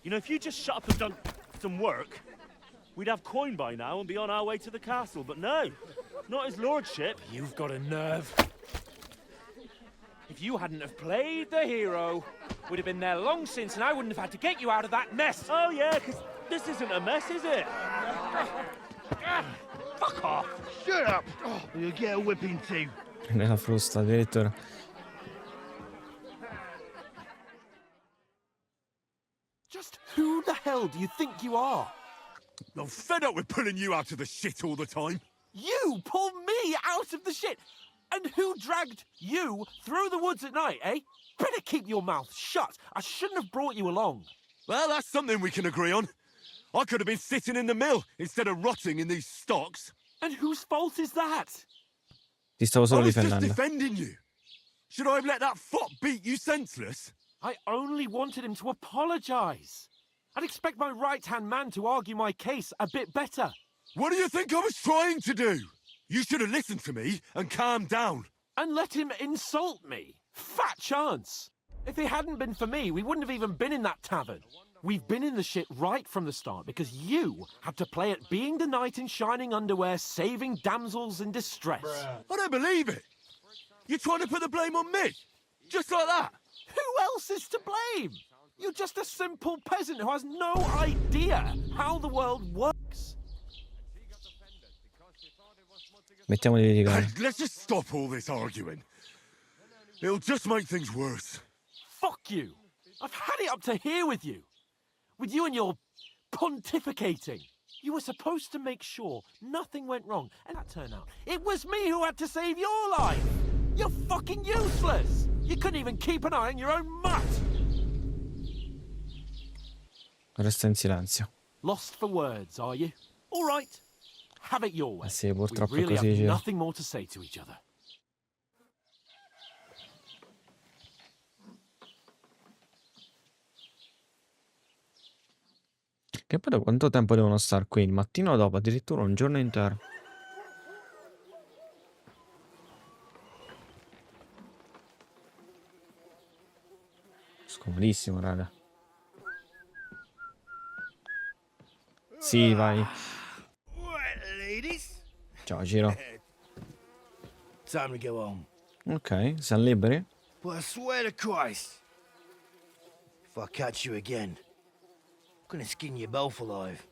You know, if you just shut up and done some work, we'd have coin by now and be on our way to the castle. But no, not his lordship. You've got a nerve. If If you hadn't have played the hero, we'd have been there long since, and I wouldn't have had to get you out of that mess. Oh yeah, because this isn't a mess, is it? Fuck off. Shut up! You'll get a whipping too. Nella frusta addirittura. Just who the hell do you think you are? I'm fed up with pulling you out of the shit all the time. You pull me out of the shit! And who dragged you through the woods at night, eh? Better keep your mouth shut. I shouldn't have brought you along. Well, that's something we can agree on. I could have been sitting in the mill instead of rotting in these stocks. And whose fault is that? Ti stavo I solo was just difendendo. defending you. Should I have let that fop beat you senseless? I only wanted him to apologize. I'd expect my right-hand man to argue my case a bit better. What do you think I was trying to do? You should have listened to me and calmed down. And let him insult me. Fat chance. If it hadn't been for me, we wouldn't have even been in that tavern. We've been in the shit right from the start because you had to play at being the knight in shining underwear, saving damsels in distress. I don't believe it. You're trying to put the blame on me? Just like that? Who else is to blame? You're just a simple peasant who has no idea how the world works. Mettiamo di litigare. Hey, let's just stop all this arguing. It'll just make things worse. Fuck you. I've had it up to here with you. With you and your pontificating. You were supposed to make sure nothing went wrong, and that turned out it was me who had to save your life. You're fucking useless. You couldn't even keep an eye on your own mutt. Resta in silenzio. Lost for words, are you? All right. Have it your way. Sì, purtroppo we really così have c'è. nothing more to say to each other. Che poi da quanto tempo devono star qui? Il mattino dopo, addirittura un giorno intero. Scomodissimo, raga. Sì, vai. Right, ladies. Ciao, Giro. Time to go home. Ok, siamo liberi? But I swear to Christ, if I catch you again, I'm gonna skin you both alive.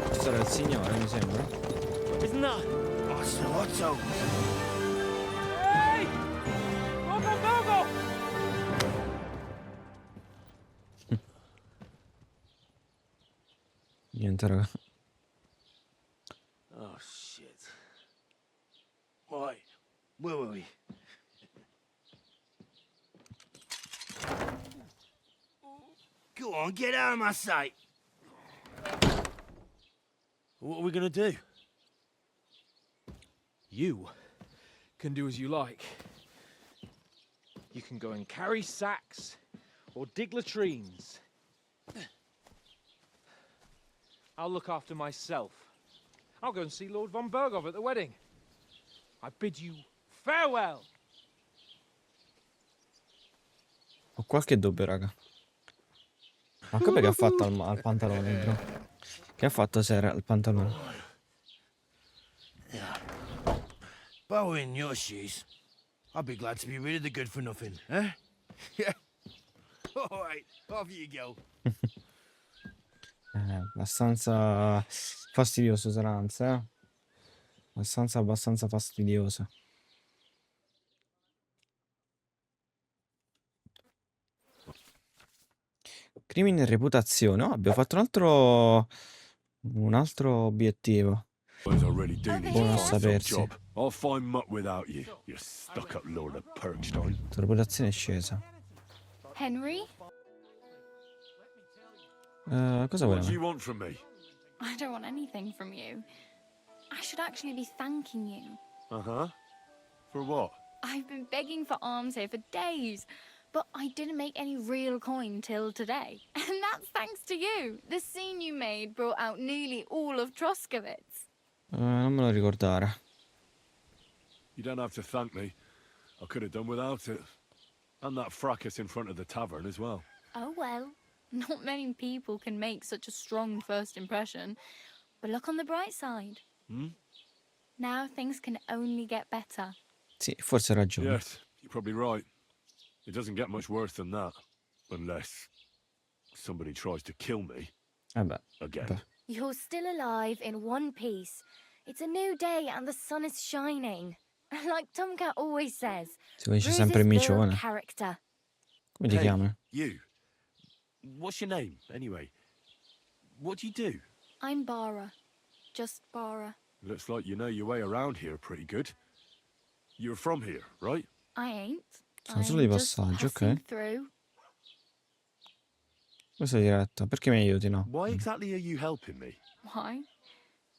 Questo era il signore, mi sembra. Isn't that? Oh, it's an Otto. Hey! Go! Niente, raga. Oh, shit. Right, where were we? Go on, get out of my sight. What are we gonna do? You can do as you like. You can go and carry sacks or dig latrines. I'll look after myself. I'll go and see Lord von Berghoff at the wedding. I bid you farewell. Ho qualche dubbio, raga. Ma come che ha fatto al pantalone, bro? Che ha fatto sera al pantalone? If I were in your shoes, I'd be glad to be rid of the good for nothing, eh? Yeah. All right, off you go. Abbastanza fastidioso Saranz, eh? Abbastanza fastidioso. Crimine e reputazione. Oh, abbiamo fatto un altro obiettivo. Buono a sapersi. I'll find mutt without you, you stuck-up lord of Perkstein. La reputazione è scesa. Henry? Cosa What vuoi? do you want from me? I don't want anything from you. I should actually be thanking you. Uh-huh. For what? I've been begging for alms here for days, but I didn't make any real coin till today. And that's thanks to you. The scene you made brought out nearly all of Troskowitz. Non me lo ricordare. You don't have to thank me. I could have done without it. And that fracas in front of the tavern as well. Oh well, Not many people can make such a strong first impression. But look on the bright side. Now things can only get better. Sì, forse hai ragione. Yes, you're probably right. It doesn't get much worse than that. Unless somebody tries to kill me. Again. You're still alive in one piece. It's a new day and the sun is shining. Like Tomcat always says. Si dice sempre micione. Character. Come ti chiami? You. What's your name, anyway? What do you do? I'm Bara. Just Bara. Looks like you know your way around here pretty good. You're from here, right? I ain't. Sono solo i passaggi, ok. Through. Questa è diretta. Perché mi aiuti, no? Why exactly are you helping me? Why?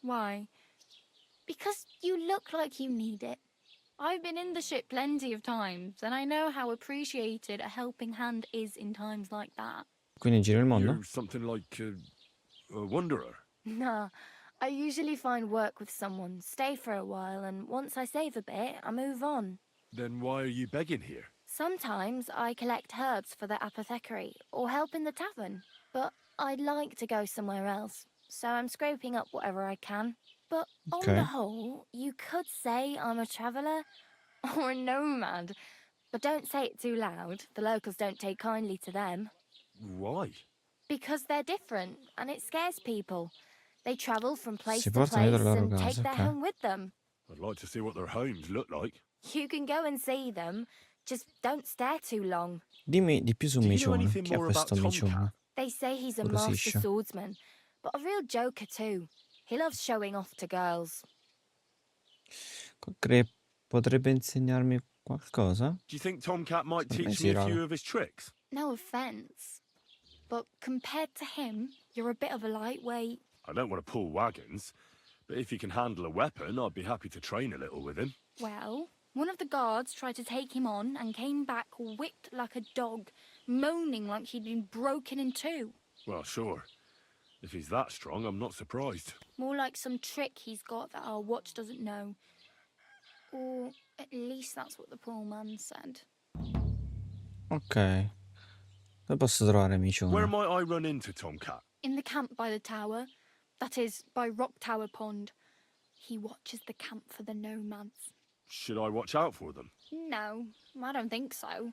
Why? Because you look like you need it. I've been in the ship plenty of times, and I know how appreciated a helping hand is in times like that. Quindi giro il mondo? You're something like a wanderer. Nah, I usually find work with someone, stay for a while, and once I save a bit, I move on. Then why are you begging here? Sometimes I collect herbs for the apothecary, or help in the tavern. But I'd like to go somewhere else, so I'm scraping up whatever I can. But on the whole, you could say I'm a traveller, or a nomad. But don't say it too loud, the locals don't take kindly to them. Why? Because they're different, and it scares people. They travel from place Si to portano place dietro la loro and take casa, their ok. home with them. I'd like to see what their homes look like. You can go and see them, just don't stare too long. Dimmi di più su Do you know Micione. anything Chi è more about questo Micione? Tomcat? They say he's a Incuriosisce. master swordsman, but a real joker too. He loves showing off to girls. Potrebbe insegnarmi qualcosa? Do you think Tomcat might Secondo me teach sì, me a raga. few of his tricks? No offense, but compared to him, you're a bit of a lightweight. I don't want to pull wagons, but if he can handle a weapon, I'd be happy to train a little with him. Well, one of the guards tried to take him on and came back whipped like a dog, moaning like he'd been broken in two. Well, sure. If he's that strong, I'm not surprised. More like some trick he's got that our watch doesn't know. Or at least that's what the poor man said. Ok. Dove posso trovare Where Micione? might I run into Tomcat? In the camp by the tower, that is, by Rock Tower Pond, he watches the camp for the nomads. Should I watch out for them? No, I don't think so.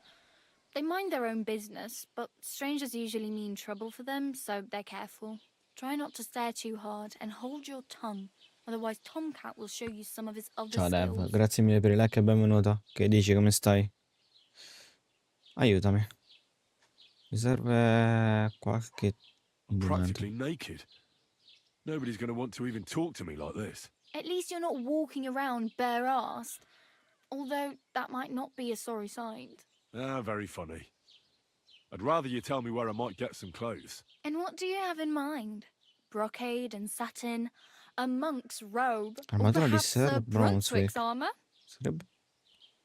They mind their own business, but strangers usually mean trouble for them, so they're careful. Try not to stare too hard and hold your tongue, otherwise Tomcat will show you some of his other Ciao Dev, skills. grazie mille per il like e benvenuta. Che dici, come stai? Aiutami. Mi serve qualche Practically indumento. naked. Nobody's going to want to even talk to me like this. At least you're not walking around bare-assed, although that might not be a sorry sight. Ah, very funny. I'd rather you tell me where I might get some clothes. And what do you have in mind? Brocade and satin, a monk's robe, or Armatura di perhaps Sir a Brunswick. Brunswick's armor? Sarebbe...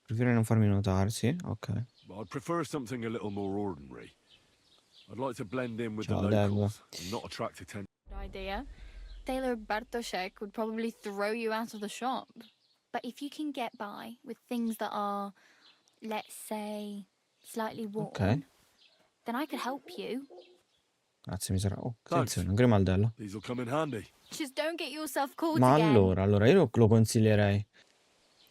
Preferirei non farmi notare, sì? Ok. I'd prefer something a little more ordinary. I'd like to blend in with Ciao, the Dev. locals and not attract attention. Good idea. Tailor Bartoszek would probably throw you out of the shop. But if you can get by with things that are, let's say, slightly worn, Ok. then I could help you. Grazie, mi sarà... Oh, Thanks. attenzione, un grimaldello. These'll come in handy. Just don't get yourself caught Ma again. allora, io lo consiglierei.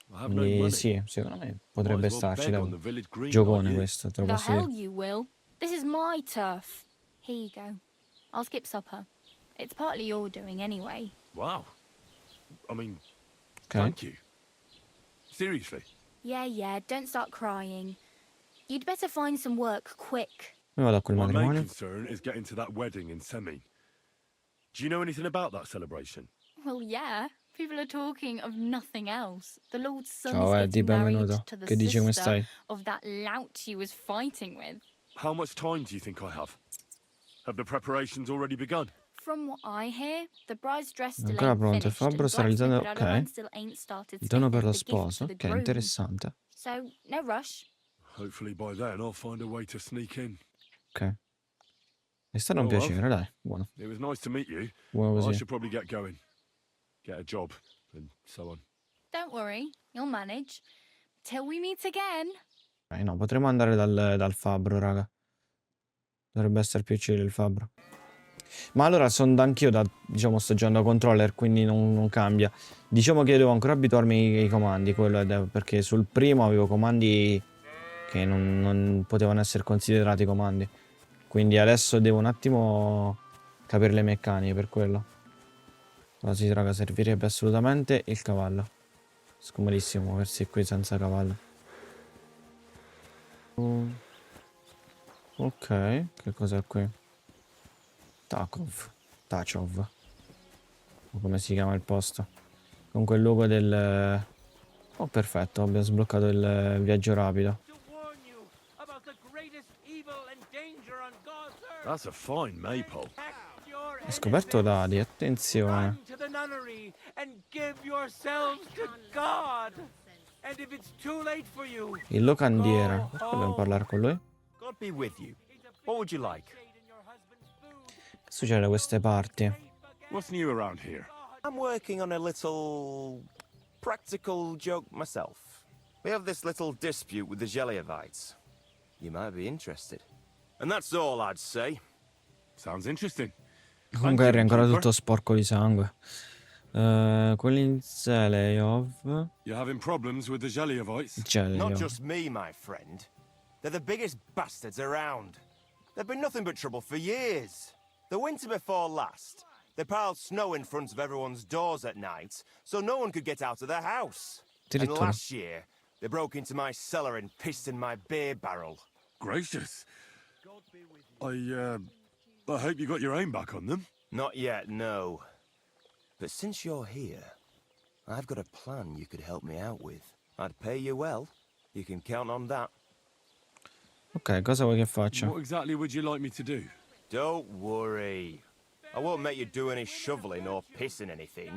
I have no Quindi money. sì, secondo me Might potrebbe as well starci. beg Devo. on the village green Giocone like you. questo, te lo The posso hell dire. you will. This is my turf. Here you go. I'll skip supper. It's partly your doing anyway. Wow. I mean, Ok. thank you. Seriously. Yeah, don't start crying. You'd better find some work quick. Come vado a quel My main matrimonio? concern is getting to that wedding in Semin. Do you know anything about that celebration? Well, yeah. People are talking of nothing else. The Lord's son Ciao is Eddie, getting married benvenuto. to the Che dici, come sister stai? of that lout he was fighting with. How much time do you think I have? Have the preparations already begun? From what I hear, the bride's dress still Ancora ain't pronto, il finished, and fabbro sta realizzando... blacksmith Radovan Ok. still ain't started Il dono per lo stitching the gift sposo. for the Ok, groom. interessante. So, no rush. Hopefully by then I'll find a way to sneak in. Ok. È stato un Oh, well. piacere, dai. Buono. It was nice to meet you. Buono I così. should probably get going. Get a job, and so on. Don't worry, you'll manage. Till we meet again. No, potremmo andare dal fabbro, raga. Dovrebbe essere più chill il fabbro. Ma allora sono anch'io diciamo, sto giocando a controller, quindi non cambia. Diciamo che devo ancora abituarmi ai comandi, quello perché sul primo avevo comandi che non potevano essere considerati comandi. Quindi adesso devo un attimo capire le meccaniche per quello. Allora sì, raga, servirebbe assolutamente il cavallo. Scomodissimo muoversi qui senza cavallo. Ok, che cos'è qui? Tachov. O come si chiama il posto? Con quel logo del... Oh, perfetto, abbiamo sbloccato il viaggio rapido. That's a fine maypole. Ho scoperto dadi, attenzione. Il locandiere. Dobbiamo parlare con lui? God be with you. What would you like? Che succede da queste parti? What's new around here? I'm working on a little practical joke myself. We have this little dispute with the Geliovites. You might be interested. And that's all I'd say. Sounds interesting. Comunque Harry è ancora tutto sporco di sangue. Quelli in Zeleov. You're having problems with the Geliovites? Not just me, my friend. They're the biggest bastards around. They've been nothing but trouble for years. The winter before last, they piled snow in front of everyone's doors at night, so no one could get out of their house. And last year, they broke into my cellar and pissed in my beer barrel. Gracious. I hope you got your aim back on them. Not yet, no. But since you're here, I've got a plan you could help me out with. I'd pay you well. You can count on that. Ok, cosa vuoi che faccia? What exactly would you like me to do? Don't worry. I won't make you do any shoveling or pissing anything.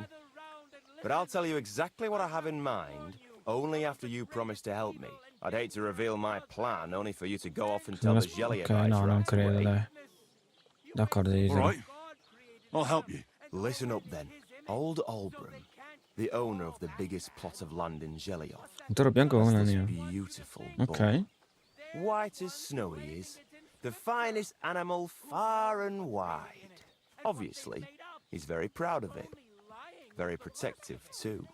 But I'll tell you exactly what I have in mind, only after you promise to help me. I'd hate to reveal my plan, only for you to go off and tell the Geliovites ok, no, non credo, away. dai. D'accordo, All right. I'll help you. Listen up then. Old Olbram, the owner of the biggest plot of land in Geliov. Un toro bianco come la has this mia. beautiful Ok. bull. White as snow he is. The finest animal far and wide. Obviously, he's very proud of it. Very protective too.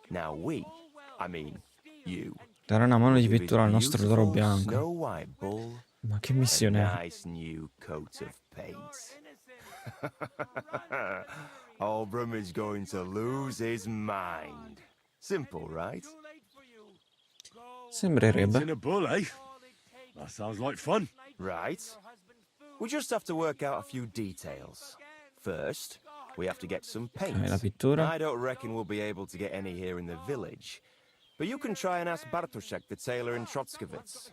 Now I mean you, Darà una mano di give his pittura al nostro toro beautiful bianco. Snow white bull Ma che a missione è? nice new coat of paint. Olbram is going to lose his mind. Simple, right? Sembrerebbe. In a bull, eh? That sounds like fun. Right. We just have to work out a few details. First, we have to get some paint. Ok, la pittura. I don't reckon we'll be able to get any here in the village. But you can try and ask Bartoszek, the tailor in Trotskovitz.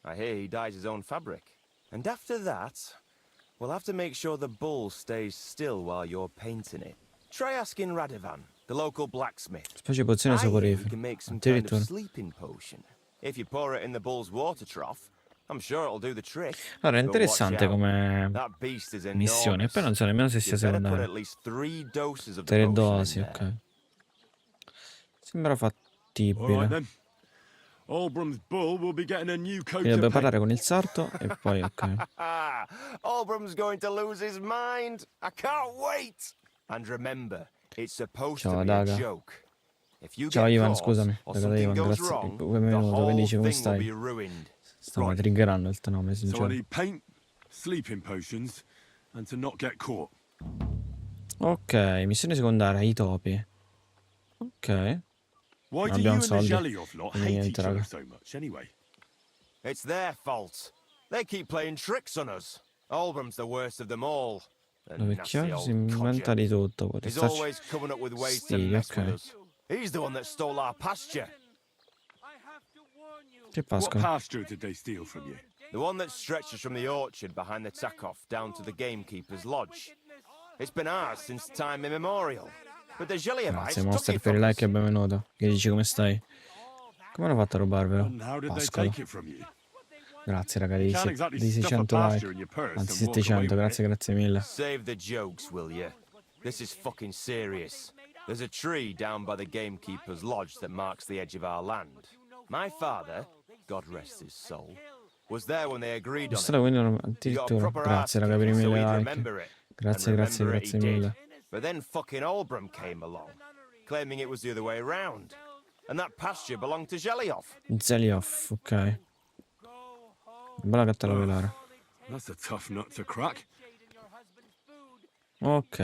I hear he dyes his own fabric. And after that, we'll have to make sure the bull stays still while you're painting it. Try asking Radovan, the local blacksmith. Specie pozioni I hear he soporifere. can make some kind of Addirittura. sleeping potion. If you pour it in the bull's water trough, I'm sure it'll do the trick. Allora, è But watch interessante out. come That beast is missione. enormous. Poi non so nemmeno se sia You better put secondaria. at least 3 doses of the 3 potion dosi, in ok. there. Sembra All right fattibile. then. Olbram's bull will be getting a new coat Quindi dobbiamo of paint. parlare con il sarto e poi ok. Olbram's going to lose his mind. I can't wait. And remember, it's supposed Ciao, to be a Daga. joke. If you Ciao get Ivan, caught scusami. or Daga something Ivan, goes grazie. wrong, the Benvenuto, whole benissimo, come thing will stai? be ruined. Stavo triggerando il tuo nome, So I sincero. need paint, sleeping potions, and to not get caught. Ok, missione secondaria, i topi. Ok. Why Non do you abbiamo and the soldi. Geliov lot Quindi hate niente, each other raga. so much, anyway? It's their fault. They keep playing tricks on us. Olbram's the worst of them all. The Dove nasty chiaro old si inventa codger. di tutto. Vuole He's starci always coming up with ways to stili, mess ok. with us. He's the one that stole our pasture. Che What pascola? pasture did they steal from you? The one that stretches from the orchard behind the Takov down to the gamekeeper's lodge. It's been ours since time immemorial. But the Geliovites Grazie, took Monster, it per il from like us. e benvenuto. Che dici come stai? Come hanno fatto a rubarvelo? And how did they Pascolo. take it from you? Grazie raga, You can't exactly di stuff a 600 like. pasture in your purse Anzi and walk away 700, with grazie, it. grazie mille. Save the jokes, will you? This is fucking serious. There's a tree down by the gamekeeper's lodge that marks the edge of our land. My father, God rest his soul, Was there when they agreed on Giusto, it. quindi He got a addirittura. proper Grazie, raga, ass per i kicking, so 1000 he'd like. remember it. Grazie, And grazie, remember it grazie he did. mille. But then fucking Albram came along, claiming it was the other way around. And that pasture belonged to Zhelyaov. Zelioff, ok. Buona gatta da velare. That's a tough nut to crack. Ok.